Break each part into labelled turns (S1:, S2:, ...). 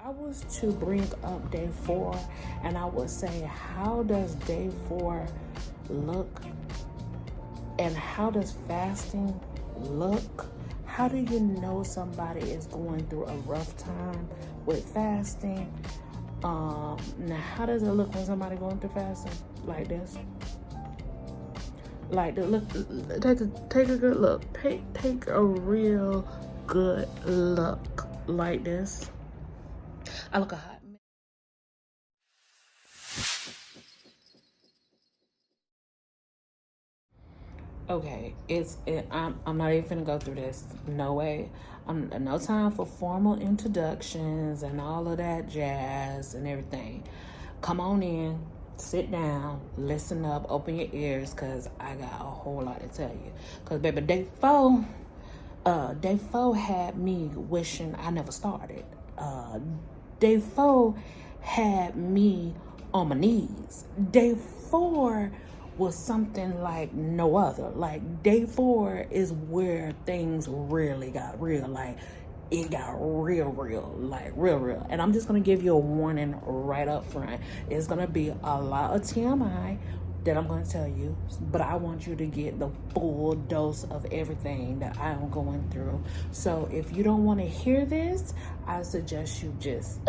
S1: I was to bring up day 4 and I would say, how does day 4 look? And how does fasting look? How do you know somebody is going through a rough time with fasting? Now, how does it look when somebody going through fasting? Like this. Like the look. Take a good look. Take a real good look like this. I look a hot mess. Okay, I'm not even gonna go through this. No way. No time for formal introductions and all of that jazz and everything. Come on in, sit down, listen up, open your ears, cause I got a whole lot to tell you. Cause baby, day four had me wishing I never started. Day 4 had me on my knees. Day 4 was something like no other. Like day 4 is where things really got real. Like it got real, like real. And I'm just gonna give you a warning right up front. It's gonna be a lot of TMI that I'm going to tell you, but I want you to get the full dose of everything that I'm going through. So if you don't want to hear this, I suggest you just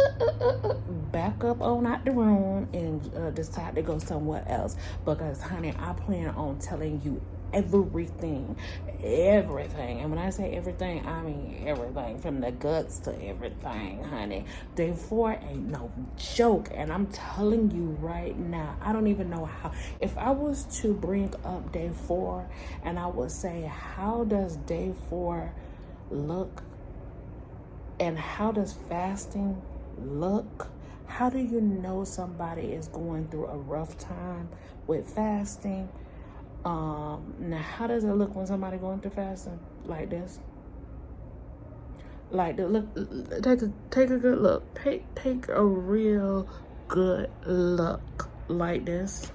S1: back up on out the room and decide to go somewhere else, because honey, I plan on telling you everything. And when I say everything, I mean everything, from the guts to everything, honey. Day 4 ain't no joke, and I'm telling you right now, I don't even know how. If I was to bring up day 4 and I would say, how does day 4 look? And how does fasting look? How do you know somebody is going through a rough time with fasting? Now, how does it look when somebody going through fasting? Like this. Like the look. Take a good look. Take a real good look like this.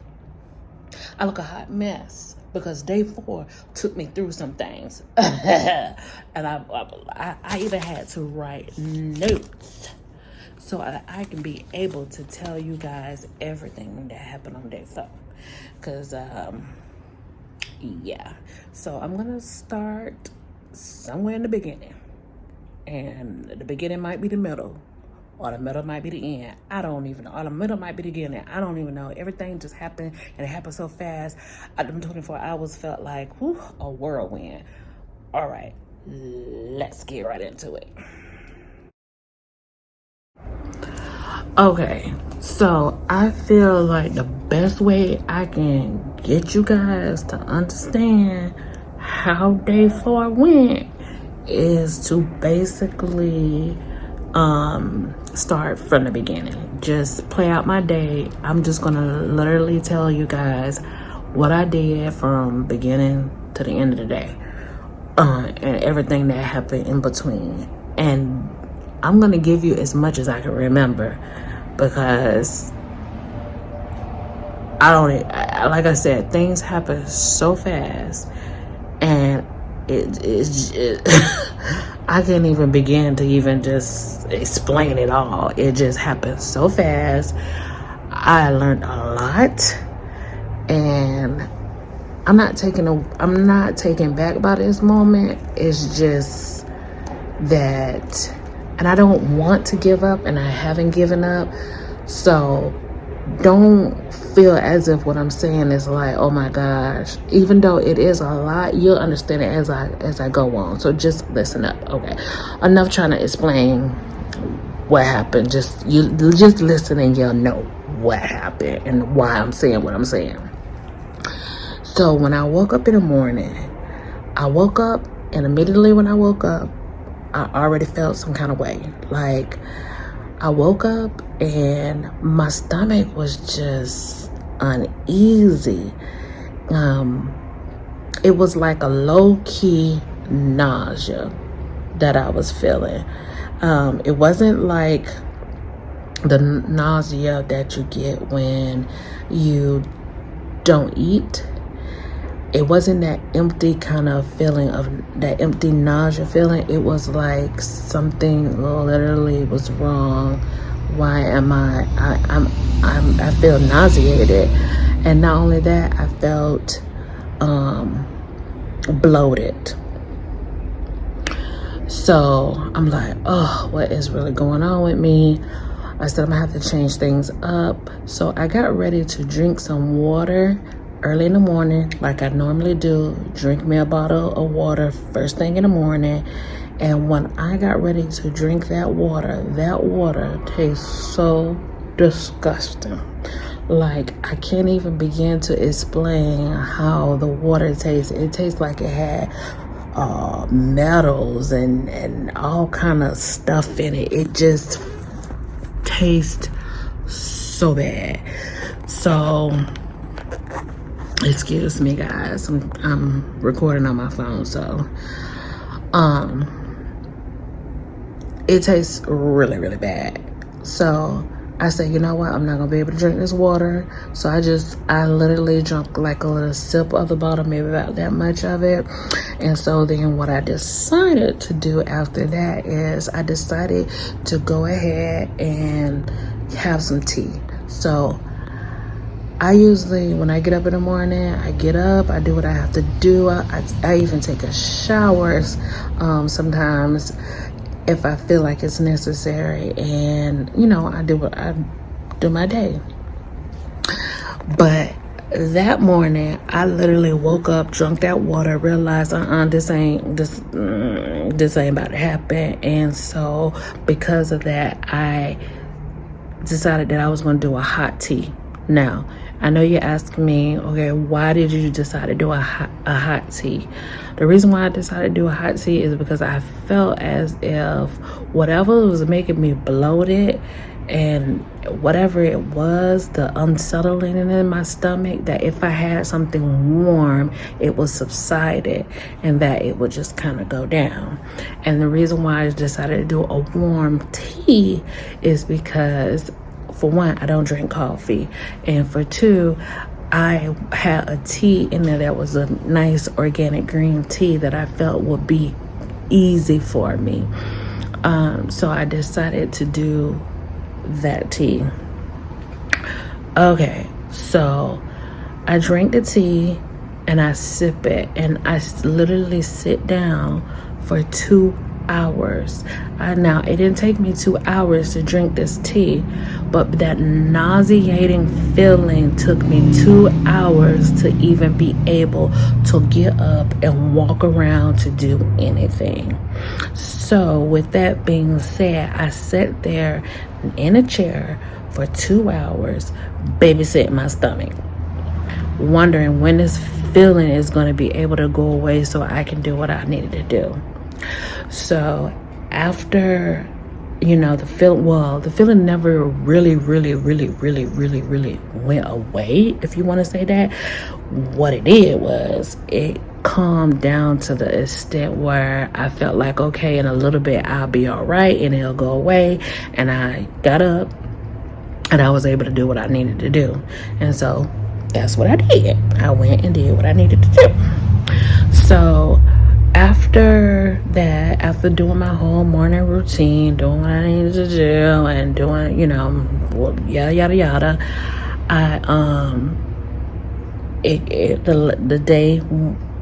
S1: I look a hot mess because day 4 took me through some things, and I even had to write notes so I can be able to tell you guys everything that happened on day 4. Cause yeah, so I'm gonna start somewhere in the beginning, and the beginning might be the middle, or the middle might be the end. I don't even know. Or the middle might be the beginning. I don't even know. Everything just happened, and it happened so fast. Them 24 hours felt like a whirlwind. All right, let's get right into it. Okay, so I feel like the best way I can get you guys to understand how day 4 went is to basically start from the beginning. Just play out my day. I'm just gonna literally tell you guys what I did from beginning to the end of the day, and everything that happened in between. And I'm gonna give you as much as I can remember, because like I said, things happen so fast, and it I can't even begin to even just explain it all. It just happened so fast. I learned a lot, and I'm not taken back by this moment. It's just that, and I don't want to give up, and I haven't given up. So don't feel as if what I'm saying is like, oh my gosh. Even though it is a lot, you'll understand it as I go on. So just listen up, okay? Enough trying to explain what happened. Just listen and you'll know what happened and why I'm saying what I'm saying. So when I woke up in the morning, and immediately when I woke up, I already felt some kind of way. Like, I woke up and my stomach was just uneasy. It was like a low-key nausea that I was feeling. It wasn't like the nausea that you get when you don't eat. it wasn't that empty kind of feeling, of that empty nausea feeling. It was like something literally was wrong. Why am I feel nauseated. And not only that, I felt bloated. So I'm like, oh, what is really going on with me? I said I'm gonna have to change things up. So I got ready to drink some water early in the morning, like I normally do. Drink me a bottle of water first thing in the morning. And when I got ready to drink that water tastes so disgusting. Like, I can't even begin to explain how the water tastes. It tastes like it had metals and all kind of stuff in it. It just tastes so bad. So excuse me, guys, I'm recording on my phone. So it tastes really, really bad. So I said, you know what, I'm not gonna be able to drink this water. So I literally drank like a little sip of the bottle, maybe about that much of it. And so then what I decided to do after that is I decided to go ahead and have some tea. So I usually, when I get up in the morning, I get up, I do what I have to do. I even take a shower sometimes if I feel like it's necessary, and I do my day. But that morning, I literally woke up, drunk that water, realized this ain't about to happen. And so because of that, I decided that I was going to do a hot tea. Now, I know you're asking me, okay, why did you decide to do a hot tea? The reason why I decided to do a hot tea is because I felt as if whatever was making me bloated and whatever it was, the unsettling in my stomach, that if I had something warm, it would subside it and that it would just kind of go down. And the reason why I decided to do a warm tea is because, for one, I don't drink coffee, and for two, I had a tea in there that was a nice organic green tea that I felt would be easy for me. So I decided to do that tea. Okay, so I drink the tea and I sip it, and I literally sit down for 2 hours. Now, it didn't take me 2 hours to drink this tea, but that nauseating feeling took me 2 hours to even be able to get up and walk around to do anything. So with that being said, I sat there in a chair for 2 hours, babysitting my stomach, wondering when this feeling is going to be able to go away so I can do what I needed to do. So after, the feeling never really went away, if you want to say that. What it did was it calmed down to the extent where I felt like, okay, in a little bit I'll be all right and it'll go away. And I got up and I was able to do what I needed to do. And so that's what I did. I went and did what I needed to do. So after that, after doing my whole morning routine, doing what I needed to do and doing, yada yada yada, the day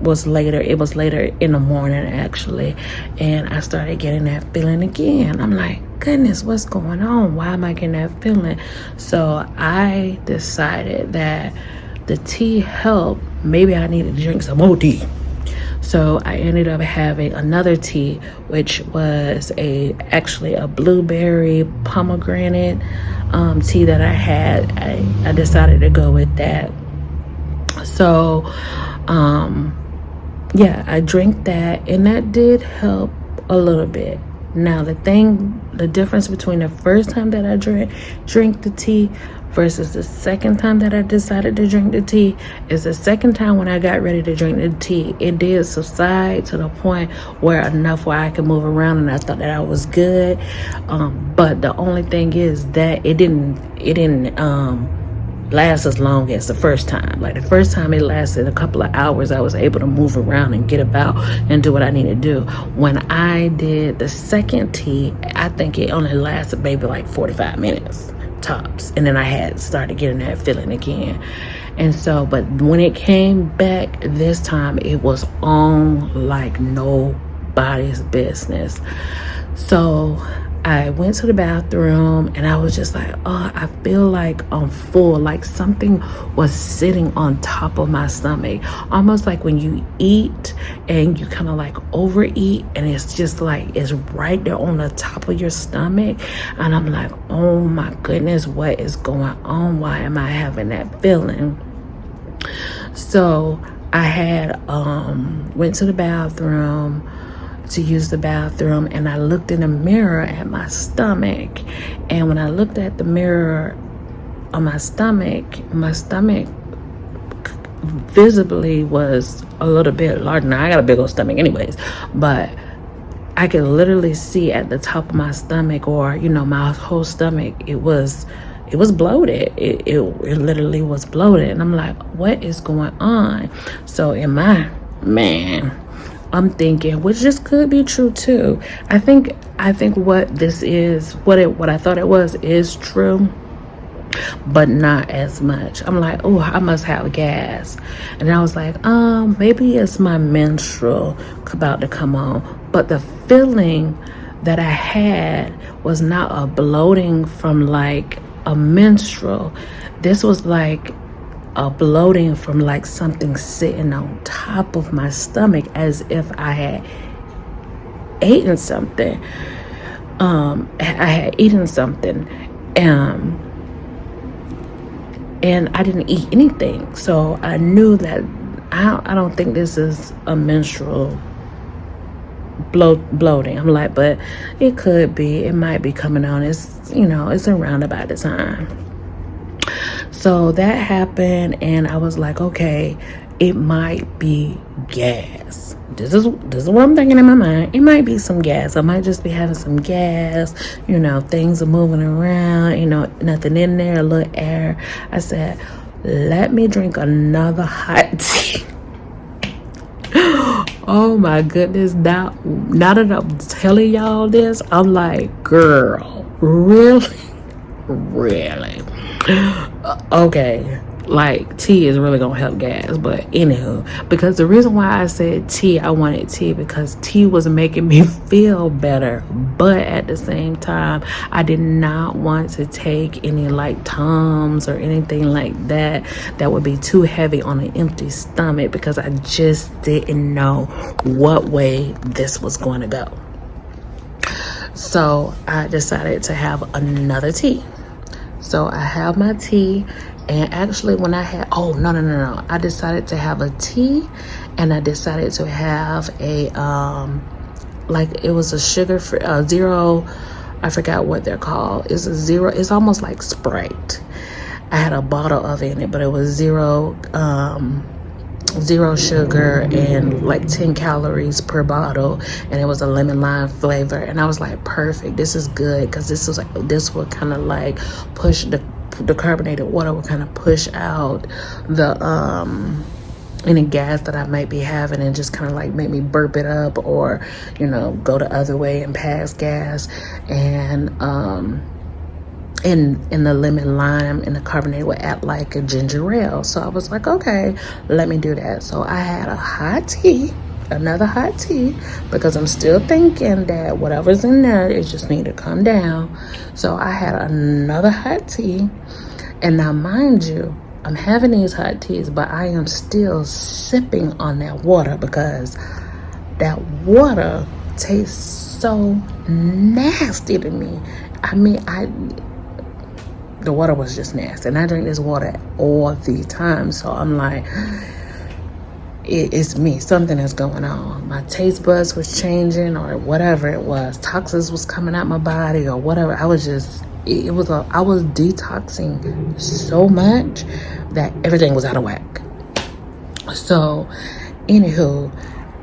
S1: was later. It was later in the morning, actually, and I started getting that feeling again. I'm like, goodness, what's going on? Why am I getting that feeling? So I decided that the tea helped. Maybe I needed to drink some more tea. So I ended up having another tea, which was actually a blueberry pomegranate tea that I had. I decided to go with that. So I drank that, and that did help a little bit. Now the difference between the first time that I drank the tea versus the second time that I decided to drink the tea is the second time when I got ready to drink the tea, it did subside to the point where I could move around, and I thought that I was good. But the only thing is that it didn't last as long as the first time. Like the first time it lasted a couple of hours. I was able to move around and get about and do what I needed to do. When I did the second tea, I think it only lasted maybe like 45 minutes tops. And then I had started getting that feeling again. And so, but when it came back this time, it was on like nobody's business. So I went to the bathroom and I was just like, oh, I feel like I'm full. Like something was sitting on top of my stomach. Almost like when you eat and you kind of like overeat and it's just like, it's right there on the top of your stomach. And I'm like, oh my goodness, what is going on? Why am I having that feeling? So I had went to the bathroom to use the bathroom, and I looked in the mirror at my stomach. And when I looked at the mirror on my stomach visibly was a little bit larger. Now I got a big old stomach anyways, but I could literally see at the top of my stomach, or my whole stomach, it was bloated. It literally was bloated. And I'm like, what is going on? So I'm thinking, which just could be true too. I think what this is, what I thought it was, is true, but not as much. I'm like, oh, I must have gas. And I was like, maybe it's my menstrual about to come on. But the feeling that I had was not a bloating from like a menstrual. This was like a bloating from like something sitting on top of my stomach, as if I had eaten something. I had eaten something, and I didn't eat anything. So I knew that I don't think this is a menstrual bloating. I'm like, but it could be. It might be coming on. It's around about the time. So that happened, and I was like, okay, it might be gas. This is what I'm thinking in my mind. It might be some gas. I might just be having some gas. Things are moving around. Nothing in there, a little air. I said, let me drink another hot tea. Oh my goodness! Now that I'm telling y'all this, I'm like, girl, really? Okay, like tea is really gonna help gas. But anywho, because the reason why I said tea, I wanted tea because tea was making me feel better, but at the same time I did not want to take any like Tums or anything like that would be too heavy on an empty stomach, because I just didn't know what way this was going to go. So I decided to have another tea. So I have my tea, and actually when I had, no. I decided to have a tea, and I decided to have a, it was a sugar-free, zero, I forgot what they're called. It's a zero, it's almost like Sprite. I had a bottle of it in it, but it was zero sugar and like 10 calories per bottle, and it was a lemon lime flavor. And I was like, perfect, this is good, because this would kind of like push the carbonated water would kind of push out the any gas that I might be having, and just kind of like make me burp it up, or go the other way and pass gas. And in the lemon lime and the carbonate would act like a ginger ale. So I was like, okay, let me do that. So I had another hot tea, because I'm still thinking that whatever's in there, it just need to come down. So I had another hot tea, and now mind you, I'm having these hot teas, but I am still sipping on that water, because that water tastes so nasty to me. I mean, the water was just nasty, and I drink this water all the time. So I'm like, it's me. Something is going on. My taste buds was changing, or whatever it was. Toxins was coming out my body, or whatever. I was detoxing so much that everything was out of whack. So, anywho,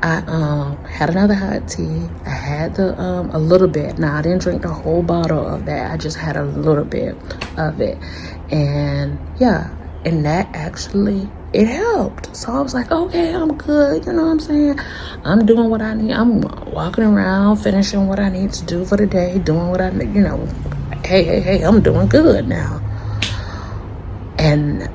S1: I had another hot tea. I had the a little bit. Now I didn't drink the whole bottle of that. I just had a little bit of it. And yeah, and that actually it helped. So I was like, okay, I'm good. You know what I'm saying? I'm doing what I need. I'm walking around, finishing what I need to do for the day, doing what I need, hey, I'm doing good now. And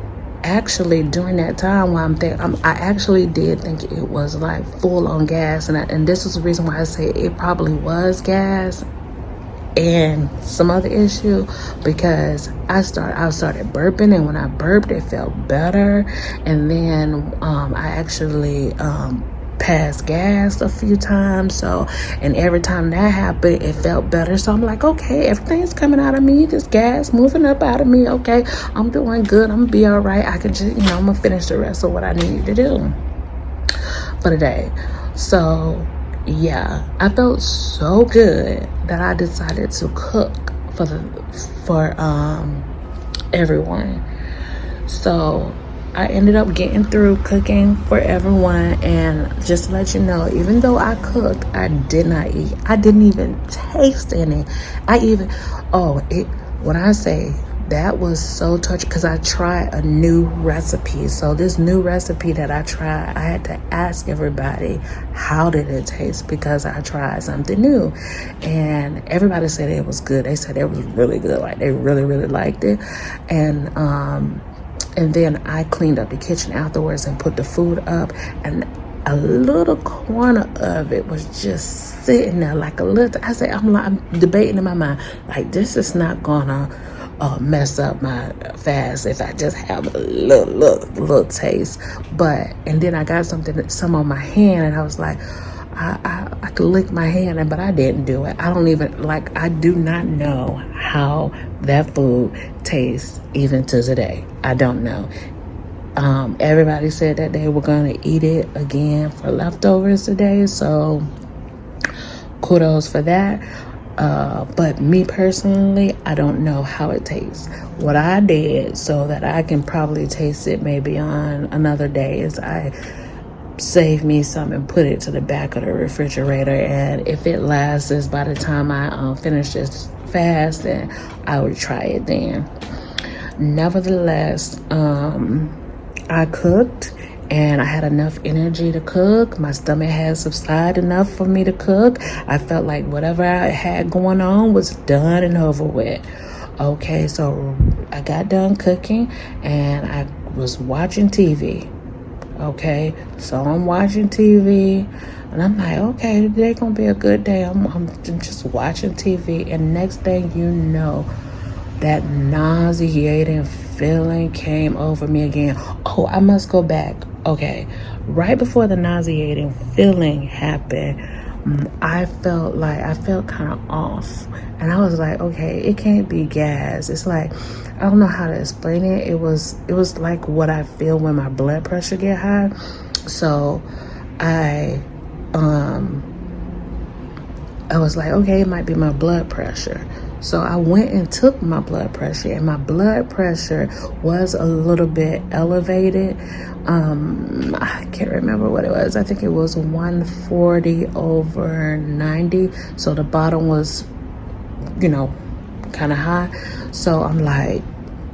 S1: actually during that time while I'm there, I actually did think it was like full on gas, and this is the reason why I say it probably was gas and some other issue, because I started burping, and when I burped it felt better, and then I actually passed gas a few times, so, and every time that happened it felt better. So I'm like, okay, everything's coming out of me, this gas moving up out of me. Okay, I'm doing good, I'm gonna be all right. I could just, I'm gonna finish the rest of what I need to do for the day. So yeah, I felt so good that I decided to cook for everyone. So I ended up getting through cooking for everyone, and just to let you know, even though I cooked, I did not eat. I didn't even taste any. When I say that was so touching, because I tried a new recipe. So this new recipe that I tried, I had to ask everybody, how did it taste? Because I tried something new, and everybody said it was good. They said it was really good. Like, they really, really liked it. And then I cleaned up the kitchen afterwards and put the food up, and a little corner of it was just sitting there like a little. I'm debating in my mind, like, this is not gonna mess up my fast if I just have a little taste. And then I got some on my hand, and I was like, I could lick my hand, but I didn't do it. I do not know how that food tastes even to today. I don't know. Everybody said that they were going to eat it again for leftovers today, so kudos for that. But me personally, I don't know how it tastes. What I did so that I can probably taste it maybe on another day is I save me some and put it to the back of the refrigerator, and if it lasts by the time I finish this fast, then I would try it then. Nevertheless, I cooked, and I had enough energy to cook. My stomach had subsided enough for me to cook. I felt like whatever I had going on was done and over with. Okay, so I got done cooking, and I was watching TV. Okay, so I'm watching TV, and I'm like, okay, today gonna be a good day. I'm just watching TV, and next thing you know, that nauseating feeling came over me again. Oh, I must go back. Okay, right before the nauseating feeling happened, I felt kind of off, and I was like, okay, it can't be gas. It's like, I don't know how to explain it. It was like what I feel when my blood pressure get high. So I was like, okay, it might be my blood pressure. So I went and took my blood pressure, and my blood pressure was a little bit elevated. I can't remember what it was. I think it was 140/90. So the bottom was, kind of high. So I'm like,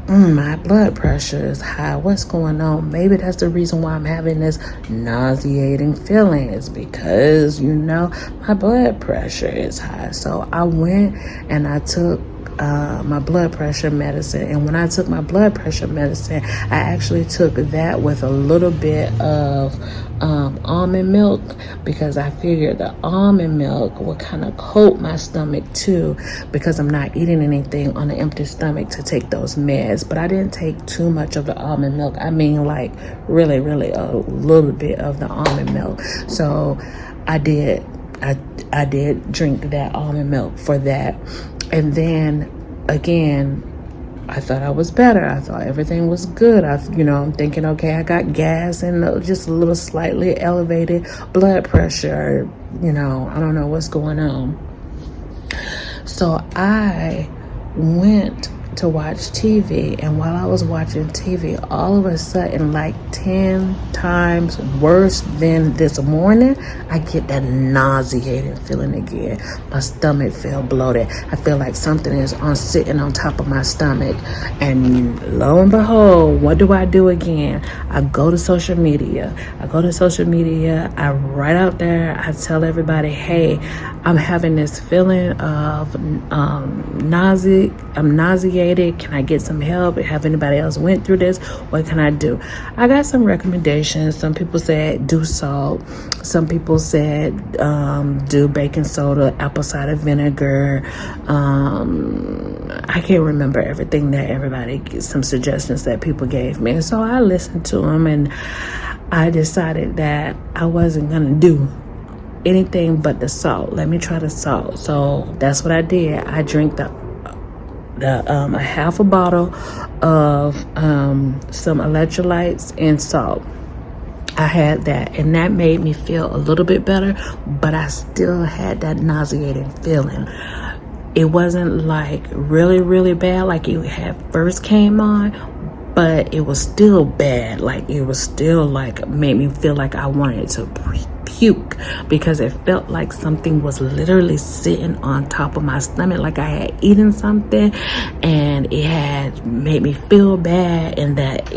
S1: my blood pressure is high. What's going on? Maybe that's the reason why I'm having this nauseating feeling, is because, my blood pressure is high. So I went and I took my blood pressure medicine. And when I took my blood pressure medicine, I actually took that with a little bit of almond milk, because I figured the almond milk would kind of coat my stomach too, because I'm not eating anything on an empty stomach to take those meds. But I didn't take too much of the almond milk. I mean, like, really, really a little bit of the almond milk. So I did drink that almond milk for that. And then again, I thought I was better. I thought everything was good. I'm thinking, okay, I got gas and just a little slightly elevated blood pressure. I don't know what's going on. So I went to watch TV, and while I was watching TV, all of a sudden, like 10 times worse than this morning, I get that nauseating feeling again. My stomach feel bloated. I feel like something is sitting on top of my stomach. And lo and behold, what do I do again? I go to social media. I write out there, I tell everybody, hey, I'm having this feeling of nausea. I'm nauseated. Can I get some help? Have anybody else went through this? What can I do? I got some recommendations. Some people said do salt. Some people said do baking soda, apple cider vinegar. I can't remember everything that some suggestions that people gave me. And so I listened to them, and I decided that I wasn't going to do anything but the salt. Let me try the salt. So that's what I did. I drank a half a bottle of some electrolytes and salt. I had that, and that made me feel a little bit better, but I still had that nauseating feeling. It wasn't like really, really bad like it had first came on, but it was still bad. Like it was still like made me feel like I wanted to puke, because it felt like something was literally sitting on top of my stomach, like I had eaten something, and it had made me feel bad, and that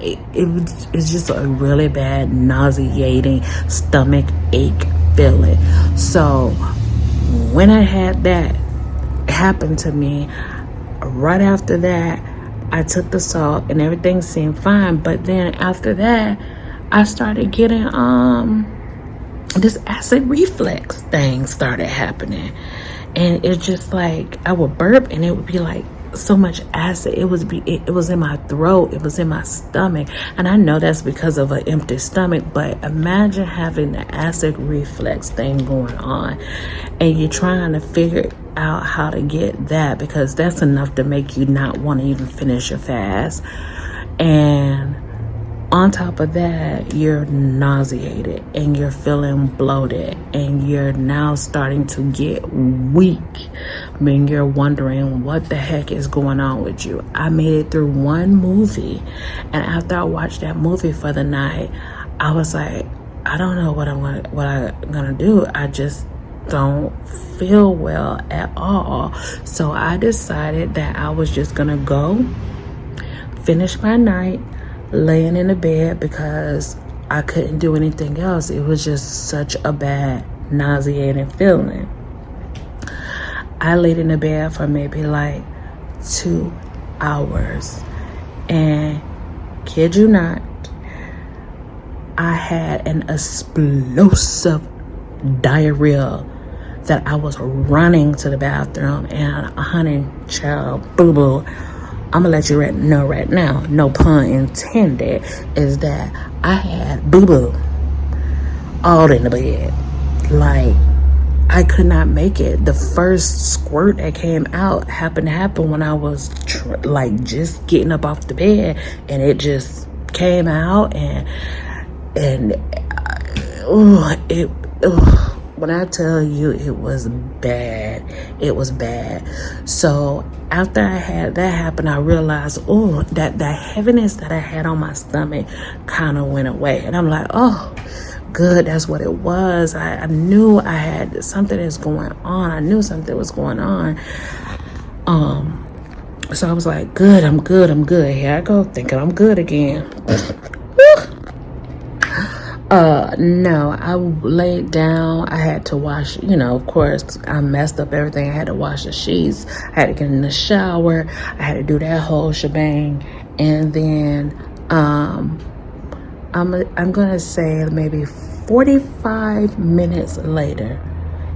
S1: it's just a really bad nauseating stomach ache feeling. So when I had that happen to me, right after that I took the salt and everything seemed fine. But then after that I started getting this acid reflux thing started happening, and it's just like I would burp and it would be like so much acid. It was in my throat, it was in my stomach, and I know that's because of an empty stomach, but imagine having the acid reflux thing going on and you're trying to figure out how to get that, because that's enough to make you not want to even finish your fast. And on top of that, you're nauseated and you're feeling bloated and you're now starting to get weak. I mean, you're wondering what the heck is going on with you. I made it through one movie, and after I watched that movie for the night, I was like, I don't know what I'm gonna do. I just don't feel well at all. So I decided that I was just gonna go finish my night laying in the bed, because I couldn't do anything else. It was just such a bad nauseating feeling. I laid in the bed for maybe like 2 hours, and kid you not, I had an explosive diarrhea that I was running to the bathroom. And honey child, boo-boo, I'm gonna let you know right now, no pun intended, is that I had boo-boo all in the bed. Like, I could not make it. The first squirt that came out happened to happen when I was just getting up off the bed, and it just came out, and when I tell you it was bad, it was bad. So after I had that happen, I realized, that heaviness that I had on my stomach kind of went away. And I'm like, oh, good, that's what it was. I knew I had something that's going on. I knew something was going on. So I was like, good, I'm good. Here I go, thinking I'm good again. No, I laid down. I had to wash, of course, I messed up everything. I had to wash the sheets. I had to get in the shower. I had to do that whole shebang. And then, I'm going to say maybe 45 minutes later,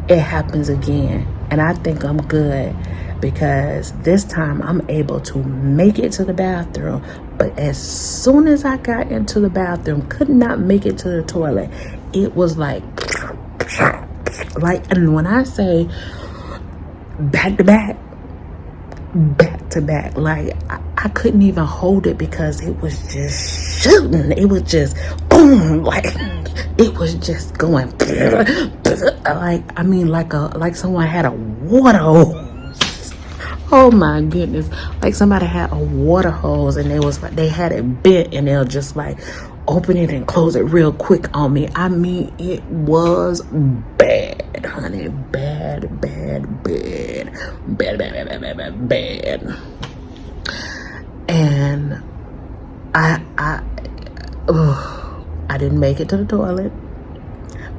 S1: it happens again. And I think I'm good, because this time I'm able to make it to the bathroom. But as soon as I got into the bathroom, could not make it to the toilet. It was like, and when I say back to back, like I couldn't even hold it, because it was just shooting. It was just boom, like it was just going like someone had a water hose Oh my goodness. Like somebody had a water hose and they had it bent and they'll just like open it and close it real quick on me. I mean, it was bad, honey. Bad. And I didn't make it to the toilet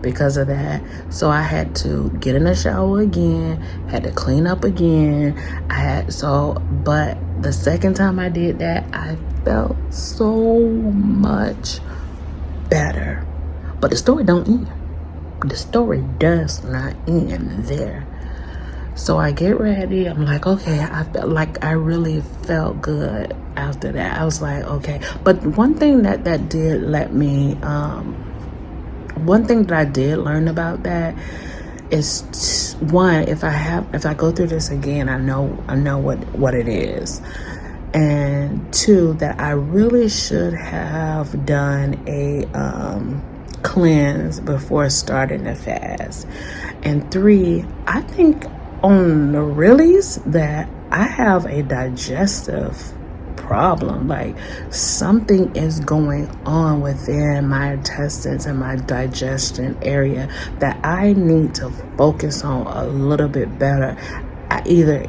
S1: because of that. So I had to get in the shower again, had to clean up again. But the second time I did that, I felt so much better. But the story don't end. The story does not end there. So I get ready. I'm like, okay, I felt like I really felt good after that. I was like, okay. But one thing that did let me, one thing that I did learn about that is one, if I go through this again, I know what it is. And two, that I really should have done a cleanse before starting the fast. And three, I think on the reallys that I have a digestive problem. Like something is going on within my intestines and my digestion area that I need to focus on a little bit better. Either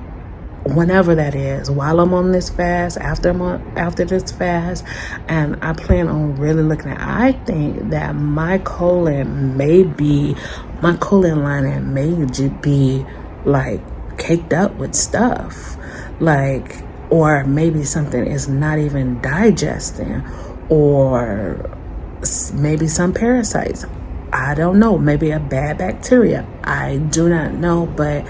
S1: whenever that is, while I'm on this fast, after this fast, and I plan on really looking at, I think that my colon lining may be like caked up with stuff, like, or maybe something is not even digesting, or maybe some parasites. I don't know, maybe a bad bacteria. I do not know, but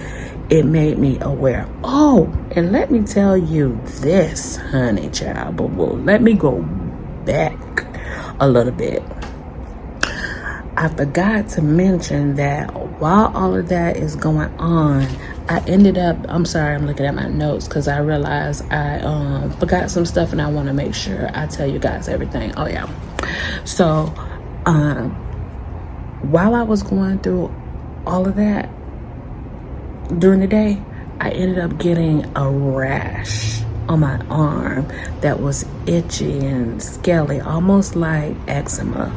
S1: it made me aware. Oh, and let me tell you this, honey child, let me go back a little bit. I forgot to mention that while all of that is going on, I ended up, I'm sorry, I'm looking at my notes because I realized I forgot some stuff and I want to make sure I tell you guys everything. Oh yeah. So while I was going through all of that during the day, I ended up getting a rash on my arm that was itchy and scaly, almost like eczema.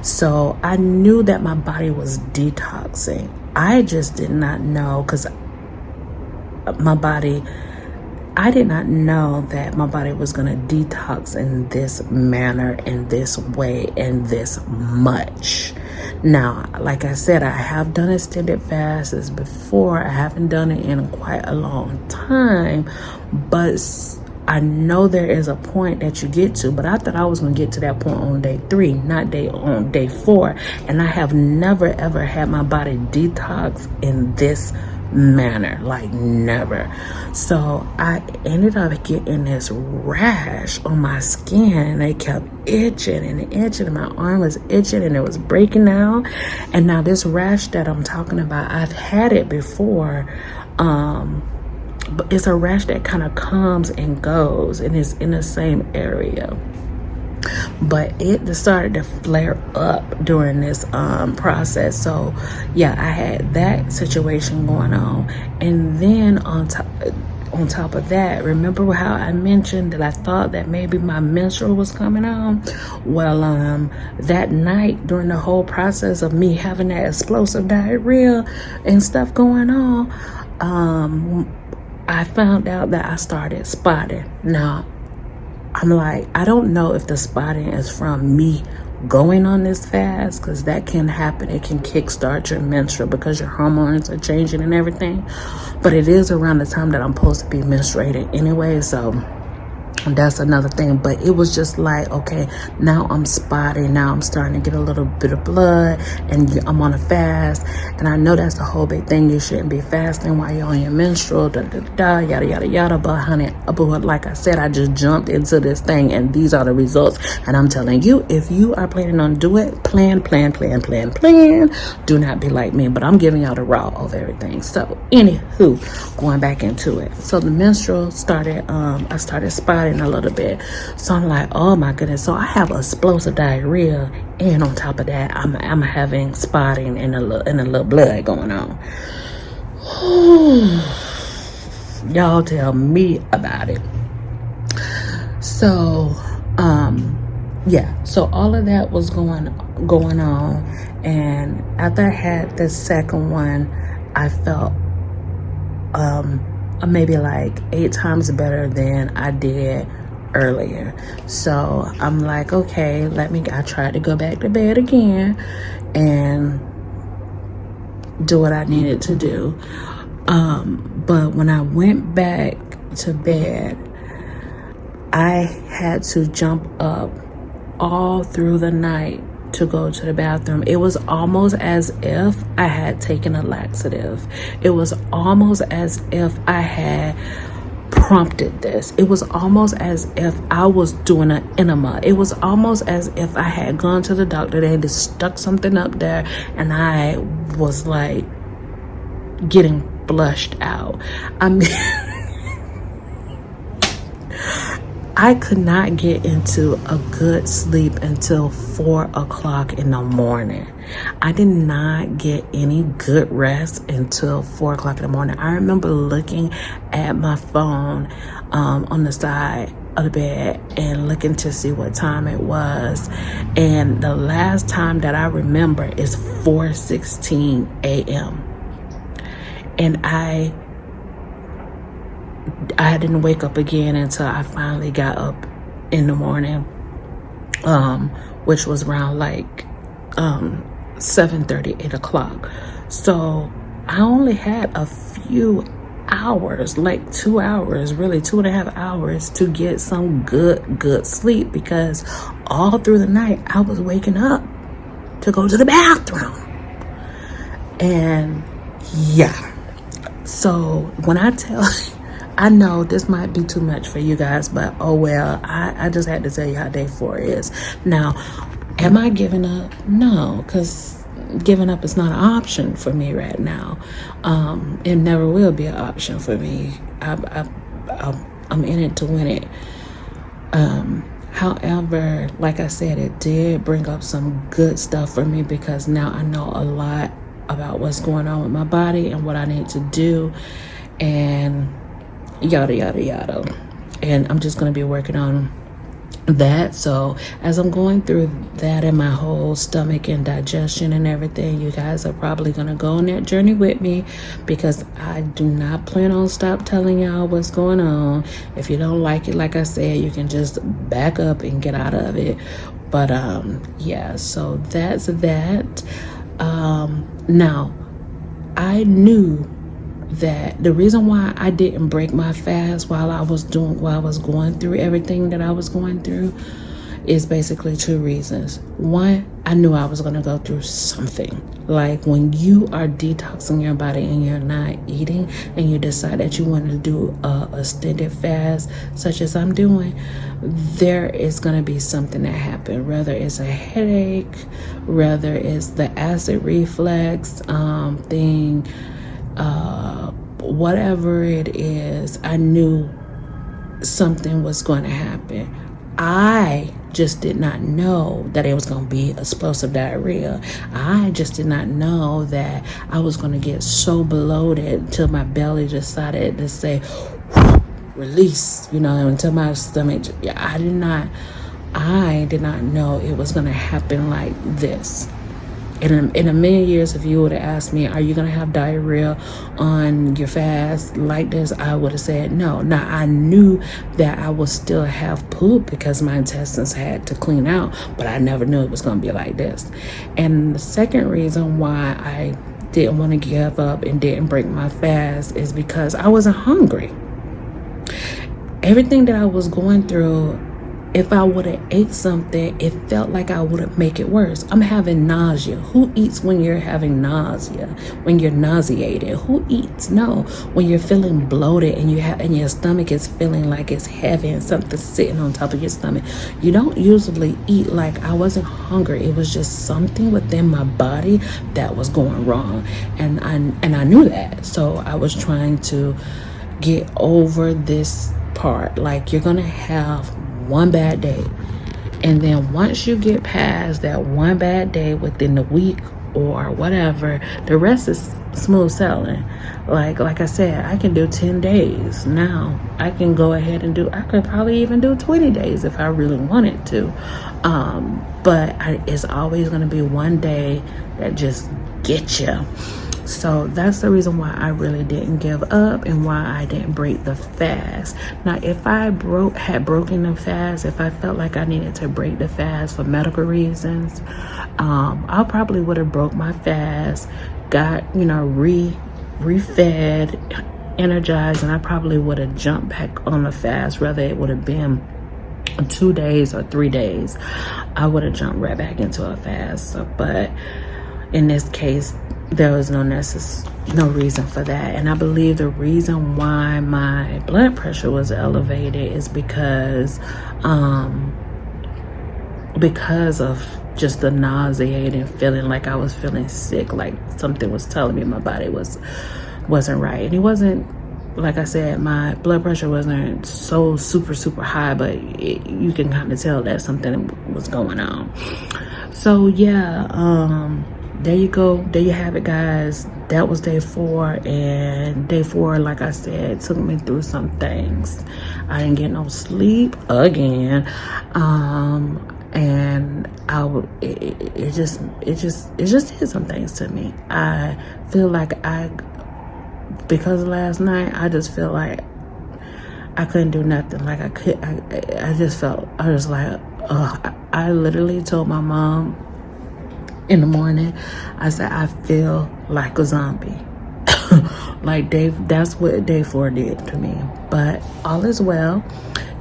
S1: So I knew that my body was detoxing. I just did not know, because I did not know that my body was going to detox in this manner, in this way, and this much. Now, like I said, I have done extended fasts before. I haven't done it in quite a long time, but I know there is a point that you get to, but I thought I was going to get to that point on day 3, not on day 4. And I have never, ever had my body detox in this manner, like never. So I ended up getting this rash on my skin, and it kept itching and itching, and my arm was itching and it was breaking out. And now this rash that I'm talking about, I've had it before, but it's a rash that kind of comes and goes and is in the same area. But it started to flare up during this process. So yeah, I had that situation going on. And then on top of that, remember how I mentioned that I thought that maybe my menstrual was coming on? Well, that night during the whole process of me having that explosive diarrhea and stuff going on, I found out that I started spotting. Now, I'm like, I don't know if the spotting is from me going on this fast, because that can happen. It can kickstart your menstrual because your hormones are changing and everything. But it is around the time that I'm supposed to be menstruating anyway, so that's another thing. But it was just like, okay, now I'm spotting, now I'm starting to get a little bit of blood, and I'm on a fast. And I know that's the whole big thing, you shouldn't be fasting while you're on your menstrual, yada yada yada. But honey, like I said, I just jumped into this thing, and these are the results. And I'm telling you, if you are planning on doing it, plan. Do not be like me, but I'm giving y'all the raw of everything. So anywho, going back into it, so the menstrual started, I started spotting a little bit. So I'm like, oh my goodness. So I have explosive diarrhea, and on top of that, I'm having spotting and a little blood going on. Y'all tell me about it. So, yeah, so all of that was going on, and after I had the second one, I felt maybe like 8 times better than I did earlier. So I'm like, okay, I tried to go back to bed again and do what I needed to do. But when I went back to bed, I had to jump up all through the night to go to the bathroom. It was almost as if I had taken a laxative. It was almost as if I had prompted this. It was almost as if I was doing an enema. It was almost as if I had gone to the doctor, they had stuck something up there, and I was like getting flushed out. I mean, I could not get into a good sleep until 4 o'clock in the morning. I did not get any good rest until 4 o'clock in the morning. I remember looking at my phone on the side of the bed and looking to see what time it was. And the last time that I remember is 4:16 a.m. And I didn't wake up again until I finally got up in the morning, which was around like 7:30, 8 o'clock. So I only had a few hours, like 2 hours, really 2.5 hours to get some good sleep, because all through the night I was waking up to go to the bathroom. And yeah, so when I tell I know this might be too much for you guys, but oh well, I just had to tell you how day 4 is. Now, am I giving up? No, because giving up is not an option for me right now. It never will be an option for me. I'm in it to win it. However, like I said, it did bring up some good stuff for me, because now I know a lot about what's going on with my body and what I need to do, and yada yada yada. And I'm just going to be working on that. So as I'm going through that and my whole stomach and digestion and everything, you guys are probably going to go on that journey with me, because I do not plan on stop telling y'all what's going on. If you don't like it, like I said, you can just back up and get out of it. But yeah, so that's that. Now I knew that the reason why I didn't break my fast while I was going through everything that I was going through is basically 2 reasons. One, I knew I was going to go through something. Like when you are detoxing your body and you're not eating, and you decide that you want to do a extended fast, such as I'm doing, there is going to be something that happens, whether it's a headache, whether it's the acid reflux thing, whatever it is. I knew something was going to happen. I just did not know that it was going to be explosive diarrhea. I just did not know that I was going to get so bloated until my belly decided to say release, until my stomach. I did not know it was going to happen like this. In a million years, if you would have asked me, are you going to have diarrhea on your fast like this, I would have said no. Now, I knew that I would still have poop because my intestines had to clean out, but I never knew it was going to be like this. And the second reason why I didn't want to give up and didn't break my fast is because I wasn't hungry. Everything that I was going through, if I would have ate something, it felt like I would have make it worse. I'm having nausea. Who eats when you're having nausea? When you're nauseated? Who eats? No. When you're feeling bloated and and your stomach is feeling like it's heavy and something's sitting on top of your stomach. You don't usually eat. Like, I wasn't hungry. It was just something within my body that was going wrong. And I knew that. So I was trying to get over this part. Like, you're going to have one bad day, and then once you get past that one bad day within the week or whatever, the rest is smooth sailing. Like I said, I can do 10 days now. I can go ahead and I could probably even do 20 days if I really wanted to. But it's always going to be one day that just gets you. So that's the reason why I really didn't give up and why I didn't break the fast. Now, if I had broken the fast, if I felt like I needed to break the fast for medical reasons, I probably would have broke my fast, got, refed, energized, and I probably would have jumped back on the fast, whether it would have been 2 days or 3 days. I would have jumped right back into a fast. But in this case, there was no reason for that. And I believe the reason why my blood pressure was elevated is because of just the nauseating feeling, like I was feeling sick, like something was telling me my body wasn't right. And it wasn't, like I said, my blood pressure wasn't so super high, but you can kind of tell that something was going on. So yeah, there you go. There you have it, guys. That was day 4, and day 4, like I said, took me through some things. I didn't get no sleep again, and it just did some things to me. I feel like because of last night, I just feel like I couldn't do nothing. Like I was like, I literally told my mom in the morning, I said, I feel like a zombie. Like that's what day 4 did to me. But all is well.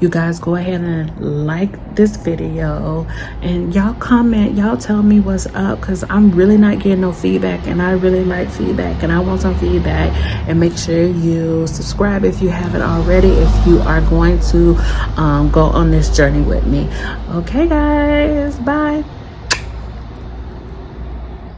S1: You guys go ahead and like this video, and y'all comment, y'all tell me what's up, because I'm really not getting no feedback, and I really like feedback, and I want some feedback. And make sure you subscribe if you haven't already, if you are going to go on this journey with me. Okay, guys, bye.